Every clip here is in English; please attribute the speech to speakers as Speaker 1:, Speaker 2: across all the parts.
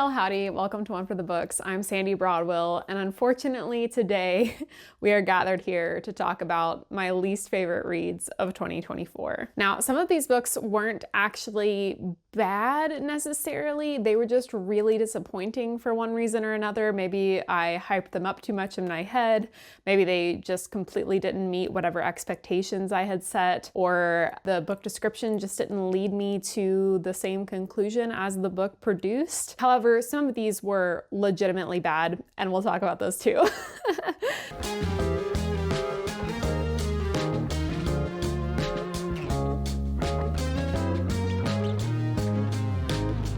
Speaker 1: y'all, howdy. Welcome to One for the Books. I'm Sandy Broadwell, and unfortunately today we are gathered here to talk about my least favorite reads of 2024. Now, some of these books weren't actually bad necessarily. They were just really disappointing for one reason or another. Maybe I hyped them up too much in my head. Maybe they just completely didn't meet whatever expectations I had set, or the book description just didn't lead me to the same conclusion as the book produced. However, some of these were legitimately bad, and we'll talk about those too.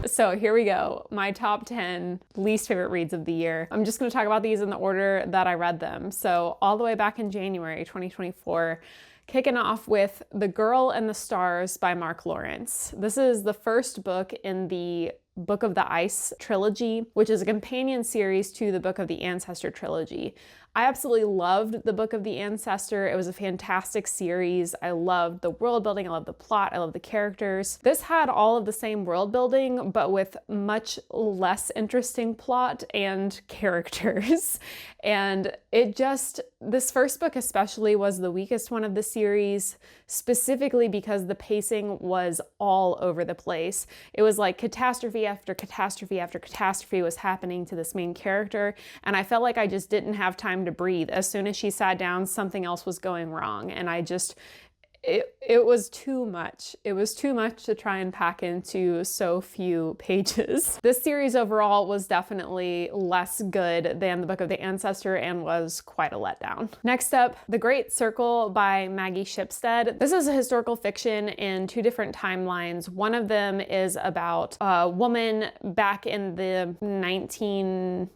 Speaker 1: So here we go, my top 10 least favorite reads of the year. I'm just going to talk about these in the order that I read them. So all the way back in January 2024, kicking off with The Girl and the Stars by Mark Lawrence. This is the first book in the Book of the Ice trilogy, which is a companion series to the Book of the Ancestor trilogy. I absolutely loved the Book of the Ancestor. It was a fantastic series. I loved the world building, I loved the plot, I loved the characters. This had all of the same world building, but with much less interesting plot and characters. And this first book especially was the weakest one of the series, specifically because the pacing was all over the place. It was like catastrophe after catastrophe after catastrophe was happening to this main character, and I felt like I just didn't have time to breathe. As soon as she sat down, something else was going wrong, and it was too much. It was too much to try and pack into so few pages. This series overall was definitely less good than the Book of the Ancestor and was quite a letdown. Next up, The Great Circle by Maggie Shipstead. This is a historical fiction in two different timelines. One of them is about a woman back in the 1930s,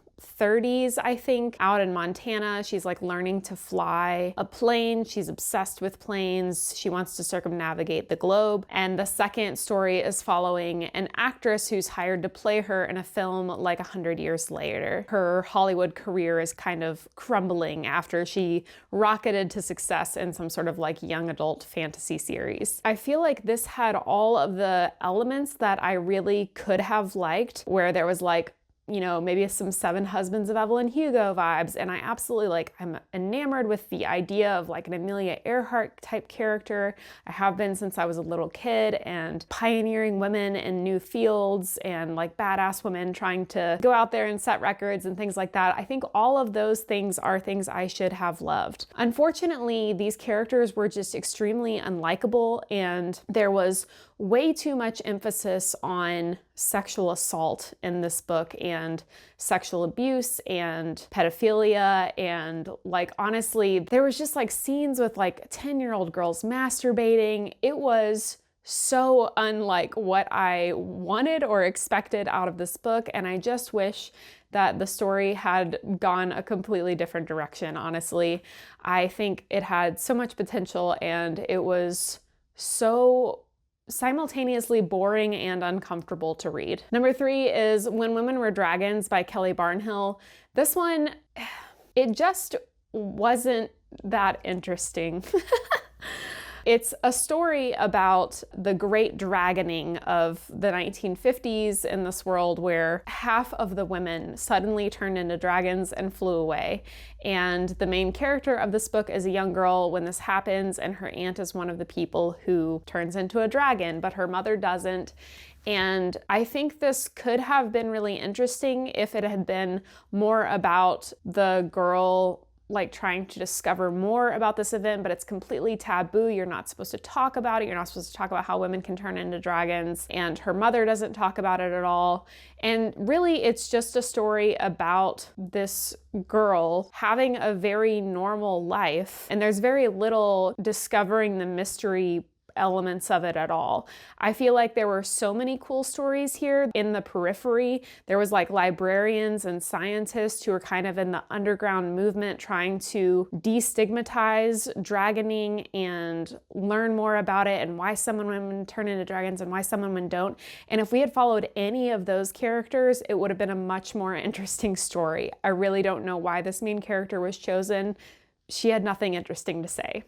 Speaker 1: I think, out in Montana. She's like learning to fly a plane. She's obsessed with planes. She wants to circumnavigate the globe. And the second story is following an actress who's hired to play her in a film like 100 years later. Her Hollywood career is kind of crumbling after she rocketed to success in some sort of like young adult fantasy series. I feel like this had all of the elements that I really could have liked, where there was like, you know, maybe some Seven Husbands of Evelyn Hugo vibes. And I absolutely I'm enamored with the idea of like an Amelia Earhart type character. I have been since I was a little kid, and pioneering women in new fields and like badass women trying to go out there and set records and things like that. I think all of those things are things I should have loved. Unfortunately, these characters were just extremely unlikable, and there was way too much emphasis on sexual assault in this book, and sexual abuse and pedophilia, and like honestly there was just like scenes with like 10-year-old girls masturbating. It was so unlike what I wanted or expected out of this book, and I just wish that the story had gone a completely different direction. Honestly, I think it had so much potential, and it was so simultaneously boring and uncomfortable to read. Number 3 is When Women Were Dragons by Kelly Barnhill. This one, it just wasn't that interesting. It's a story about the great dragoning of the 1950s in this world, where half of the women suddenly turned into dragons and flew away. And the main character of this book is a young girl when this happens, and her aunt is one of the people who turns into a dragon, but her mother doesn't. And I think this could have been really interesting if it had been more about the girl like trying to discover more about this event, but it's completely taboo. You're not supposed to talk about it. You're not supposed to talk about how women can turn into dragons, and her mother doesn't talk about it at all. And really, it's just a story about this girl having a very normal life, and there's very little discovering the mystery elements of it at all. I feel like there were so many cool stories here in the periphery. There was like librarians and scientists who were kind of in the underground movement trying to destigmatize dragoning and learn more about it, and why some women turn into dragons and why some women don't. And if we had followed any of those characters, it would have been a much more interesting story. I really don't know why this main character was chosen. She had nothing interesting to say.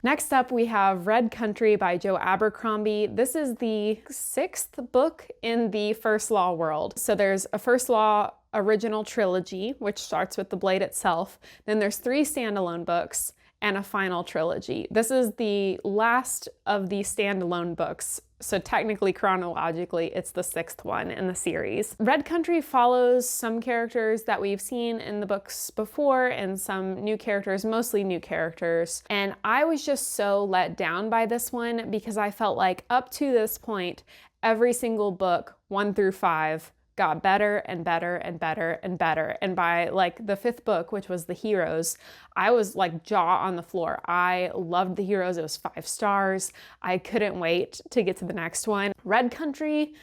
Speaker 1: Next up, we have Red Country by Joe Abercrombie. This is the 6th book in the First Law world. So there's a First Law original trilogy, which starts with the Blade itself. Then there's 3 standalone books and a final trilogy. This is the last of the standalone books. So technically, chronologically, it's the 6th one in the series. Red Country follows some characters that we've seen in the books before and some new characters, mostly new characters. And I was just so let down by this one because I felt like up to this point, every single book, 1 through 5, got better and better and better and better. And by like the 5th book, which was The Heroes, I was like jaw on the floor. I loved The Heroes. It was 5 stars. I couldn't wait to get to the next one. Red Country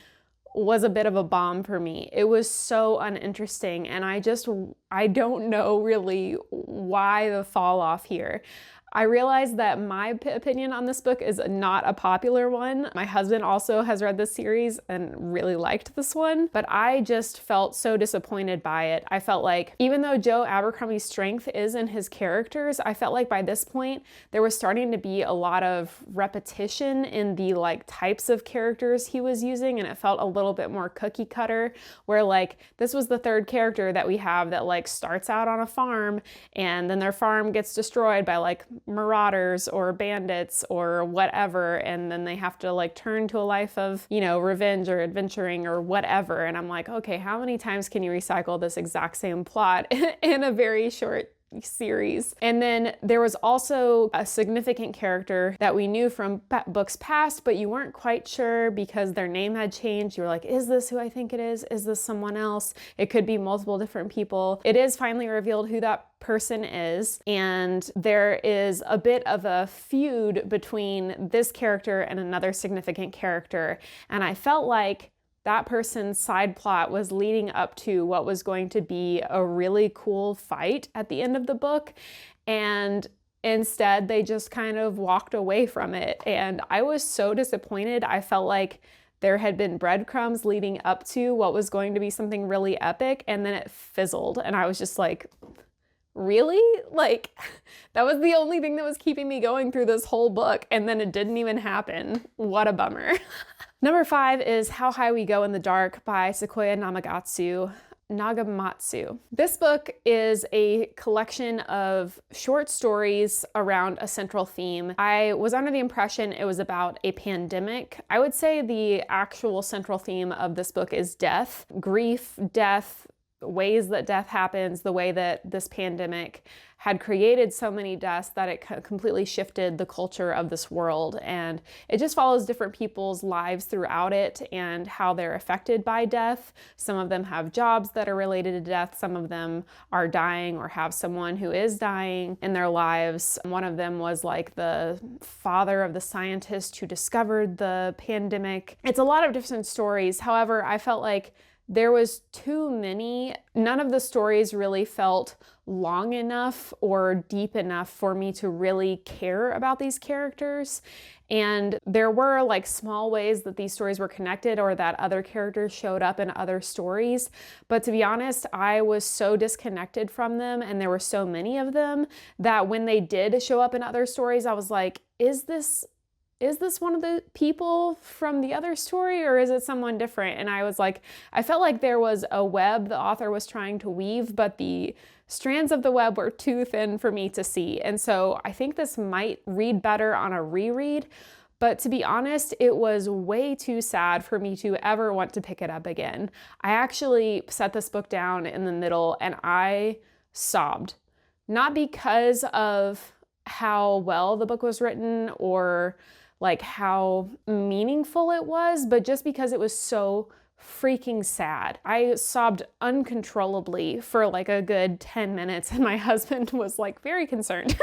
Speaker 1: was a bit of a bomb for me. It was so uninteresting, and I don't know really why the fall off here. I realized that my opinion on this book is not a popular one. My husband also has read this series and really liked this one, but I just felt so disappointed by it. I felt like even though Joe Abercrombie's strength is in his characters, I felt like by this point there was starting to be a lot of repetition in the like types of characters he was using, and it felt a little bit more cookie cutter, where like this was the 3rd character that we have that like starts out on a farm and then their farm gets destroyed by like marauders or bandits or whatever, and then they have to like turn to a life of, you know, revenge or adventuring or whatever. And I'm like, okay, how many times can you recycle this exact same plot in a very short series? And then there was also a significant character that we knew from books past, but you weren't quite sure because their name had changed. You were like, is this who I think it is? Is this someone else? It could be multiple different people. It is finally revealed who that person is, and there is a bit of a feud between this character and another significant character, and I felt like that person's side plot was leading up to what was going to be a really cool fight at the end of the book, and instead they just kind of walked away from it, and I was so disappointed. I felt like there had been breadcrumbs leading up to what was going to be something really epic, and then it fizzled, and I was just like, really? Like, that was the only thing that was keeping me going through this whole book, and then it didn't even happen. What a bummer. Number 5 is How High We Go in the Dark by Sequoia Nagamatsu. This book is a collection of short stories around a central theme. I was under the impression it was about a pandemic. I would say the actual central theme of this book is death, grief, death, ways that death happens, the way that this pandemic had created so many deaths that it completely shifted the culture of this world. And it just follows different people's lives throughout it and how they're affected by death. Some of them have jobs that are related to death. Some of them are dying or have someone who is dying in their lives. One of them was like the father of the scientist who discovered the pandemic. It's a lot of different stories. However, I felt like there was too many. None of the stories really felt long enough or deep enough for me to really care about these characters. And there were like small ways that these stories were connected or that other characters showed up in other stories. But to be honest, I was so disconnected from them, and there were so many of them, that when they did show up in other stories, I was like, is this one of the people from the other story, or is it someone different? And I was like, I felt like there was a web the author was trying to weave, but the strands of the web were too thin for me to see. And so I think this might read better on a reread, but to be honest, it was way too sad for me to ever want to pick it up again. I actually set this book down in the middle and I sobbed. Not because of how well the book was written or like how meaningful it was, but just because it was so freaking sad. I sobbed uncontrollably for like a good 10 minutes, and my husband was like very concerned.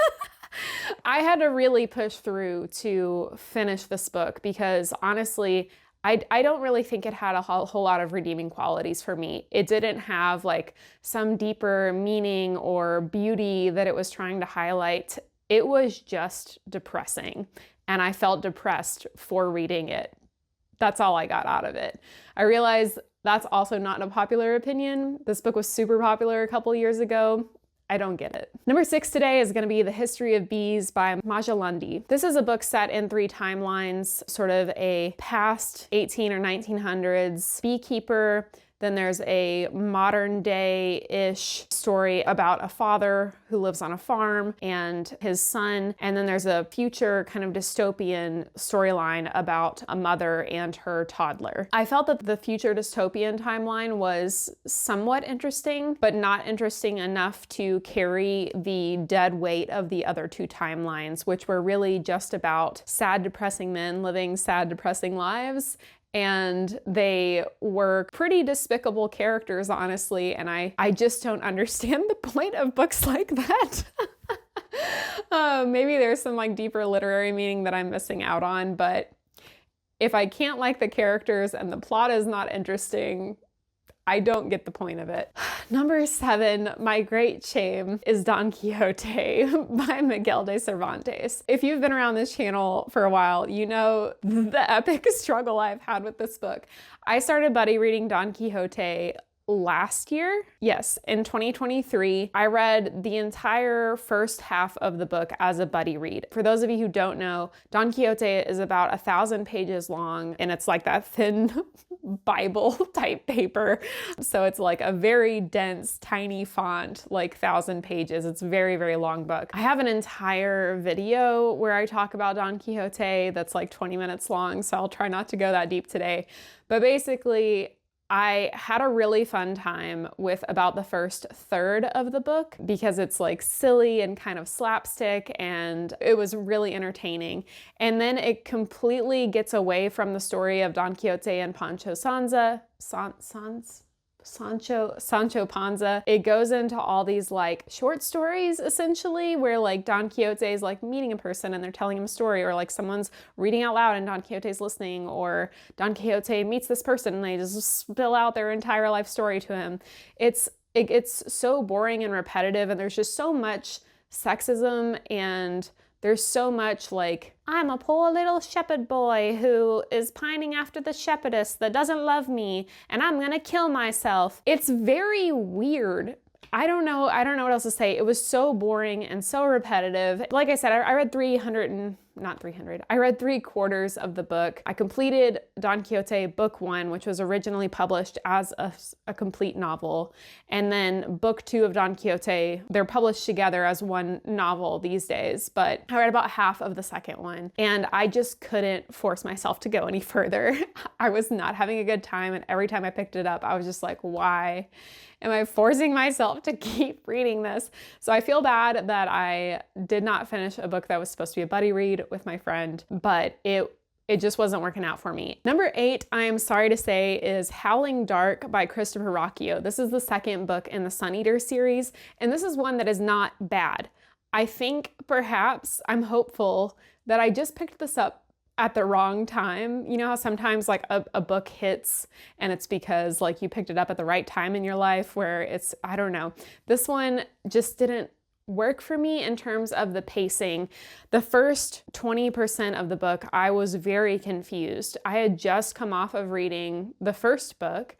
Speaker 1: I had to really push through to finish this book because honestly, I don't really think it had a whole lot of redeeming qualities for me. It didn't have like some deeper meaning or beauty that it was trying to highlight. It was just depressing, and I felt depressed for reading it. That's all I got out of it. I realize that's also not a popular opinion. This book was super popular a couple years ago. I don't get it. Number 6 today is going to be The History of Bees by Majalandi. This is a book set in 3 timelines, sort of a past 18 or 1900s beekeeper. Then there's a modern day-ish story about a father who lives on a farm and his son. And then there's a future kind of dystopian storyline about a mother and her toddler. I felt that the future dystopian timeline was somewhat interesting, but not interesting enough to carry the dead weight of the other 2 timelines, which were really just about sad, depressing men living sad, depressing lives. And they were pretty despicable characters, honestly, and I just don't understand the point of books like that. Maybe there's some like deeper literary meaning that I'm missing out on, but if I can't like the characters and the plot is not interesting, I don't get the point of it. Number 7, my great shame, is Don Quixote by Miguel de Cervantes. If you've been around this channel for a while, you know the epic struggle I've had with this book. I started buddy reading Don Quixote last year. Yes, in 2023, I read the entire first half of the book as a buddy read. For those of you who don't know, Don Quixote is about 1,000 pages long, and it's like that thin Bible type paper. So it's like a very dense, tiny font, like 1,000 pages. It's a very, very long book. I have an entire video where I talk about Don Quixote that's like 20 minutes long, so I'll try not to go that deep today. But basically, I had a really fun time with about the first third of the book because it's like silly and kind of slapstick, and it was really entertaining. And then it completely gets away from the story of Don Quixote and Sancho Panza. It goes into all these like short stories essentially where like Don Quixote is like meeting a person and they're telling him a story, or like someone's reading out loud and Don Quixote's listening, or Don Quixote meets this person and they just spill out their entire life story to him. It gets so boring and repetitive, and there's just so much sexism, and there's so much like, I'm a poor little shepherd boy who is pining after the shepherdess that doesn't love me, and I'm gonna kill myself. It's very weird. I don't know what else to say. It was so boring and so repetitive. Like I said, I read 3/4 of the book. I completed Don Quixote book 1, which was originally published as a complete novel. And then book 2 of Don Quixote, they're published together as one novel these days, but I read about half of the second one, and I just couldn't force myself to go any further. I was not having a good time, and every time I picked it up, I was just like, why am I forcing myself to keep reading this? So I feel bad that I did not finish a book that was supposed to be a buddy read with my friend, but it just wasn't working out for me. Number 8, I am sorry to say, is Howling Dark by Christopher Rocchio. This is the second book in the Sun Eater series, and this is one that is not bad. I think perhaps I'm hopeful that I just picked this up at the wrong time. You know how sometimes like a book hits and it's because like you picked it up at the right time in your life, where it's, I don't know. This one just didn't work for me in terms of the pacing. The first 20% of the book, I was very confused. I had just come off of reading the first book,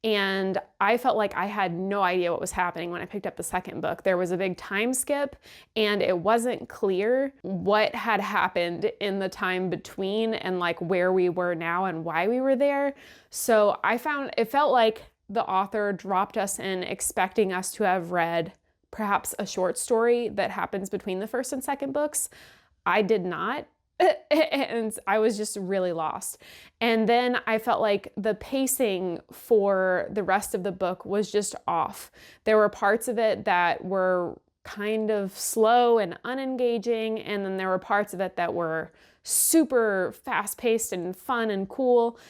Speaker 1: and I felt like I had no idea what was happening when I picked up the second book. There was a big time skip, and it wasn't clear what had happened in the time between and like where we were now and why we were there. So I found it felt like the author dropped us in expecting us to have read perhaps a short story that happens between the first and second books. I did not. And I was just really lost. And then I felt like the pacing for the rest of the book was just off. There were parts of it that were kind of slow and unengaging, and then there were parts of it that were super fast-paced and fun and cool.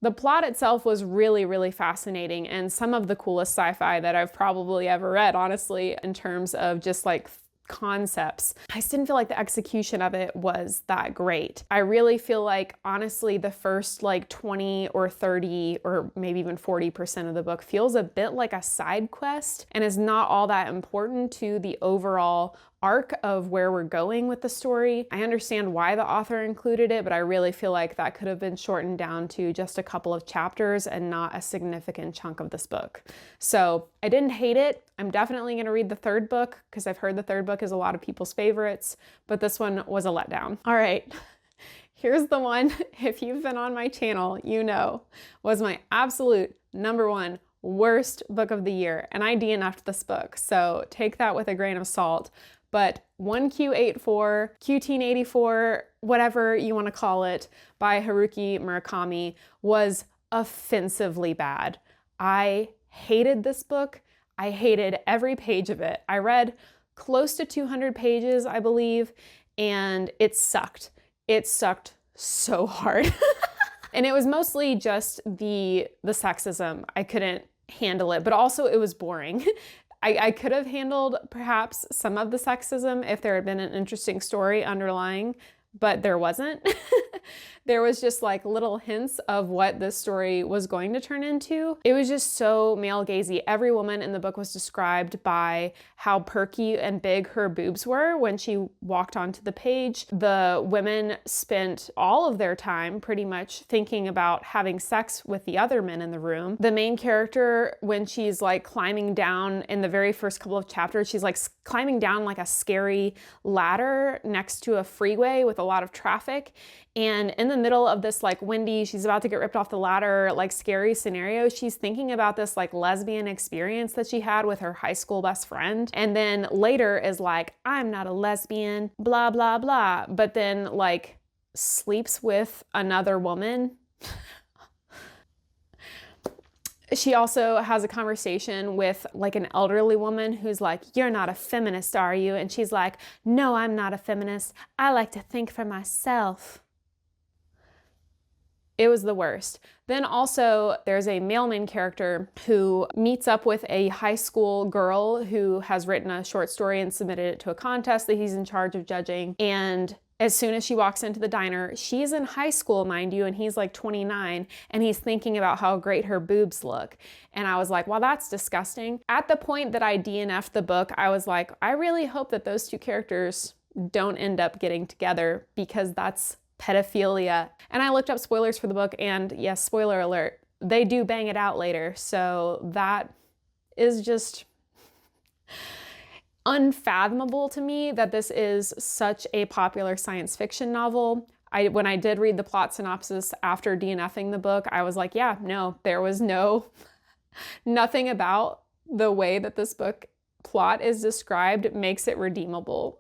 Speaker 1: The plot itself was really, really fascinating, and some of the coolest sci-fi that I've probably ever read, honestly, in terms of just like concepts. I just didn't feel like the execution of it was that great. I really feel like, honestly, the first like 20 or 30 or maybe even 40% of the book feels a bit like a side quest and is not all that important to the overall arc of where we're going with the story. I understand why the author included it, but I really feel like that could have been shortened down to just a couple of chapters and not a significant chunk of this book. So I didn't hate it. I'm definitely going to read the third book because I've heard the third book is a lot of people's favorites, but this one was a letdown. All right. Here's the one, if you've been on my channel, you know, was my absolute number one worst book of the year. And I DNF'd this book, so take that with a grain of salt. But 1Q84, Q-Teen84, whatever you want to call it, by Haruki Murakami was offensively bad. I hated this book. I hated every page of it. I read close to 200 pages, I believe, and it sucked. It sucked so hard. And it was mostly just the sexism. I couldn't handle it, but also it was boring. I could have handled perhaps some of the sexism if there had been an interesting story underlying, but there wasn't. There was just like little hints of what this story was going to turn into. It was just so male gazy. Every woman in the book was described by how perky and big her boobs were when she walked onto the page. The women spent all of their time pretty much thinking about having sex with the other men in the room. The main character, when she's like climbing down in the very first couple of chapters, she's like climbing down like a scary ladder next to a freeway with a lot of traffic. And in the middle of this like windy, she's about to get ripped off the ladder, like scary scenario, she's thinking about this like lesbian experience that she had with her high school best friend. And then later is like, I'm not a lesbian, blah, blah, blah. But then like sleeps with another woman. She also has a conversation with like an elderly woman who's like, you're not a feminist, are you? And she's like, no, I'm not a feminist. I like to think for myself. It was the worst. Then also there's a male main character who meets up with a high school girl who has written a short story and submitted it to a contest that he's in charge of judging. And as soon as she walks into the diner, she's in high school, mind you, and he's like 29, and he's thinking about how great her boobs look. And I was like, well, that's disgusting. At the point that I DNF'd the book, I was like, I really hope that those two characters don't end up getting together because that's pedophilia. And I looked up spoilers for the book, and yes, spoiler alert, they do bang it out later. So that is just unfathomable to me that this is such a popular science fiction novel. When I did read the plot synopsis after DNFing the book, I was like, yeah, no, there was nothing about the way that this book plot is described makes it redeemable.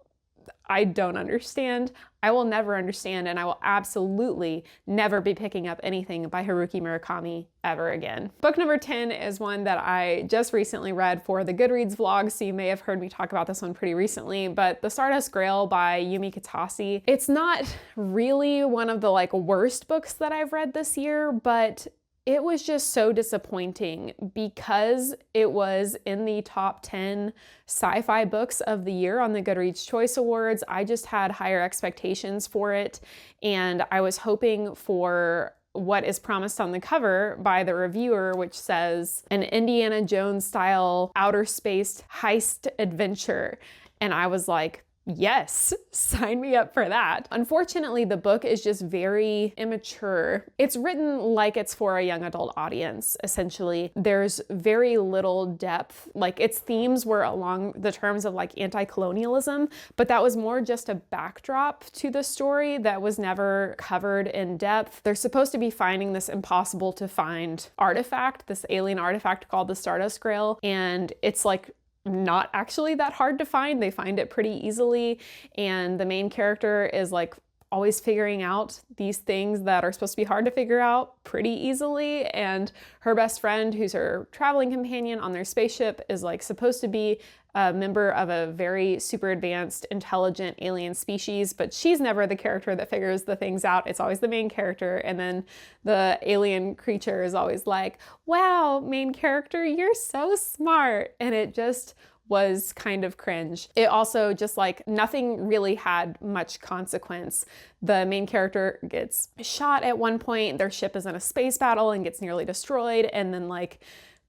Speaker 1: I don't understand. I will never understand, and I will absolutely never be picking up anything by Haruki Murakami ever again. Book number 10 is one that I just recently read for the Goodreads vlog, so you may have heard me talk about this one pretty recently, but The Stardust Grail by Yumi Kitase. It's not really one of the like worst books that I've read this year, but it was just so disappointing because it was in the top 10 sci-fi books of the year on the Goodreads Choice Awards. I just had higher expectations for it, and I was hoping for what is promised on the cover by the reviewer, which says an Indiana Jones style outer space heist adventure. And I was like, yes, sign me up for that. Unfortunately, the book is just very immature. It's written like it's for a young adult audience, essentially. There's very little depth. Like its themes were along the terms of like anti-colonialism, but that was more just a backdrop to the story that was never covered in depth. They're supposed to be finding this impossible to find artifact, this alien artifact called the Stardust Grail, and it's like not actually that hard to find. They find it pretty easily, and the main character is like always figuring out these things that are supposed to be hard to figure out pretty easily, and her best friend, who's her traveling companion on their spaceship, is like supposed to be a member of a very super advanced intelligent alien species, but she's never the character that figures the things out. It's always the main character, and then the alien creature is always like, wow, main character, you're so smart. And it just was kind of cringe. It also just like nothing really had much consequence. The main character gets shot at one point, their ship is in a space battle and gets nearly destroyed, and then like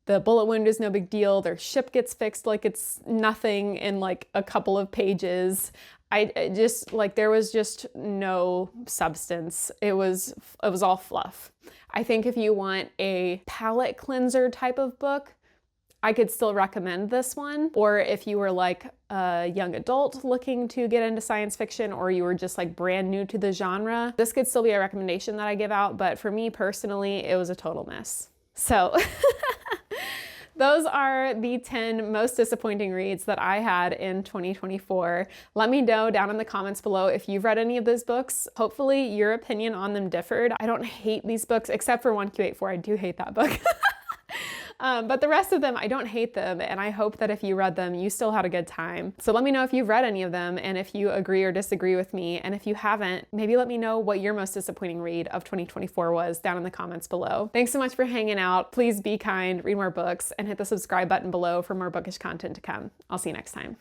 Speaker 1: the bullet wound is no big deal, their ship gets fixed like it's nothing in like a couple of pages. I just like, there was just no substance. It was all fluff. I think if you want a palate cleanser type of book, I could still recommend this one. Or if you were like a young adult looking to get into science fiction, or you were just like brand new to the genre, this could still be a recommendation that I give out. But for me personally, it was a total miss. So those are the 10 most disappointing reads that I had in 2024. Let me know down in the comments below if you've read any of those books. Hopefully your opinion on them differed. I don't hate these books, except for 1Q84. I do hate that book. But the rest of them, I don't hate them, and I hope that if you read them, you still had a good time. So let me know if you've read any of them, and if you agree or disagree with me, and if you haven't, maybe let me know what your most disappointing read of 2024 was down in the comments below. Thanks so much for hanging out. Please be kind, read more books, and hit the subscribe button below for more bookish content to come. I'll see you next time.